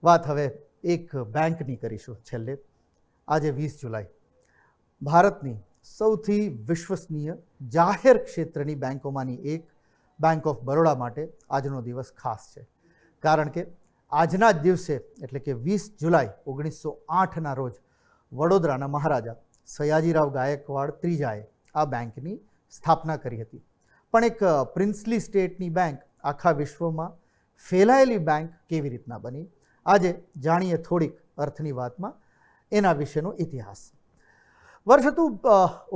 વાત હવે એક બેંકની કરીશું. છેલ્લે આજે 20 જુલાઈ ભારતની સૌથી વિશ્વસનીય જાહેર ક્ષેત્રની બેંકોમાંની એક બેંક ઓફ બરોડા માટે આજનો દિવસ ખાસ છે. કારણ કે આજના જ દિવસે એટલે કે 20 જુલાઈ 1908ના રોજ વડોદરાના મહારાજા સયાજીરાવ ગાયકવાડ ત્રીજાએ આ બેંકની સ્થાપના કરી હતી. પણ એક પ્રિન્સલી સ્ટેટની બેંક આખા વિશ્વમાં ફેલાયેલી બેંક કેવી રીતના બની, આજે જાણીએ થોડીક અર્થની વાતમાં એના વિશેનો ઇતિહાસ. વર્ષ હતું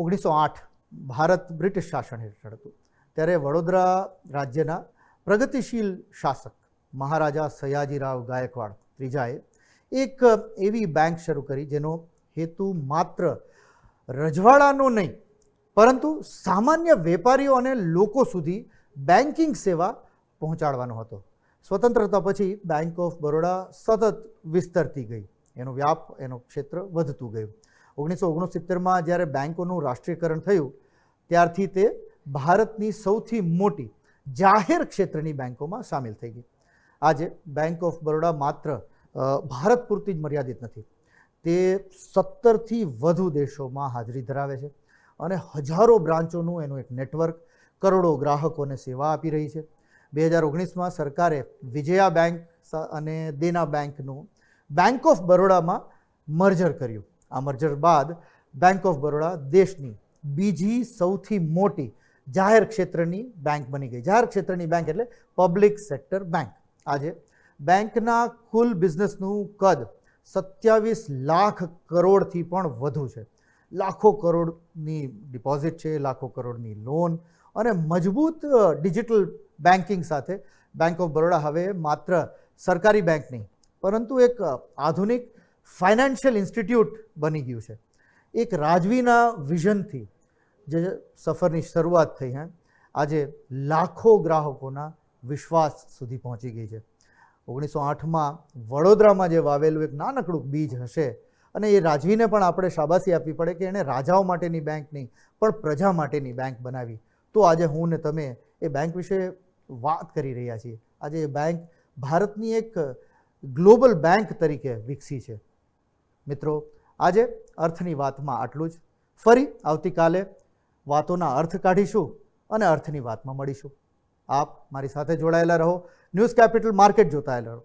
1908. ભારત બ્રિટિશ શાસન હેઠળ હતું. ત્યારે વડોદરા રાજ્યના પ્રગતિશીલ શાસક મહારાજા સયાજીરાવ ગાયકવાડ ત્રીજાએ એક એવી બેંક શરૂ કરી જેનો હેતુ માત્ર રજવાડાનો નહીં પરંતુ સામાન્ય વેપારીઓ અને લોકો સુધી બેન્કિંગ સેવા પહોંચાડવાનો હતો. સ્વતંત્રતા પછી બેંક ઓફ બરોડા સતત વિસ્તરતી ગઈ, એનો વ્યાપ, એનો ક્ષેત્ર વધતું ગયું. 1969માં જ્યારે બેંકોનું રાષ્ટ્રીયકરણ થયું ત્યારથી તે ભારતની સૌથી મોટી જાહેર ક્ષેત્રની બેંકોમાં સામેલ થઈ ગઈ. આજે બેંક ઓફ બરોડા માત્ર ભારત પૂરતી જ મર્યાદિત નથી, તે 17થી વધુ દેશોમાં હાજરી ધરાવે છે અને હજારો બ્રાન્ચોનું એનું એક નેટવર્ક કરોડો ગ્રાહકોને સેવા આપી રહી છે. 2019માં સરકારે વિજયા બેંક અને દેના બેંકનું બેંક ઓફ બરોડામાં મર્જર કર્યું. આ મર્જર બાદ બેંક ઓફ બરોડા દેશની બીજી સૌથી મોટી જાહેર ક્ષેત્રની બેંક બની ગઈ. જાહેર ક્ષેત્રની બેંક એટલે પબ્લિક સેક્ટર બેંક. આજે બેંકના કુલ બિઝનેસનું કદ 27 લાખ કરોડથી પણ વધુ છે. લાખો કરોડની ડિપોઝિટ છે, લાખો કરોડની લોન અને મજબૂત ડિજિટલ બેન્કિંગ સાથે બેંક ઓફ બરોડા હવે માત્ર સરકારી બેંક નહીં પરંતુ એક આધુનિક ફાઇનાન્શિયલ ઇન્સ્ટિટ્યૂટ બની ગયું છે. એક રાજવીના વિઝનથી જે સફરની શરૂઆત થઈ આજે લાખો ગ્રાહકોના વિશ્વાસ સુધી પહોંચી ગઈ છે. 1908માં વડોદરામાં જે વાવેલું એક નાનકડું બીજ હશે અને એ રાજવીને પણ આપણે શાબાશી આપવી પડે કે એણે રાજાઓ માટેની બેંક નહીં પણ પ્રજા માટેની બેંક બનાવી. તો આજે હું ને તમે એ બેંક વિશે વાત કરી રહ્યા છીએ. આજે એ બેંક ભારતની એક ગ્લોબલ બેંક તરીકે વિકસી છે. મિત્રો, આજે અર્થની વાતમાં આટલું જ. ફરી આવતીકાલે વાતોના અર્થ કાઢીશું અને અર્થની વાતમાં મળીશું. આપ મારી સાથે જોડાયેલા રહો. ન્યૂઝ કેપિટલ માર્કેટ જોતા રહો.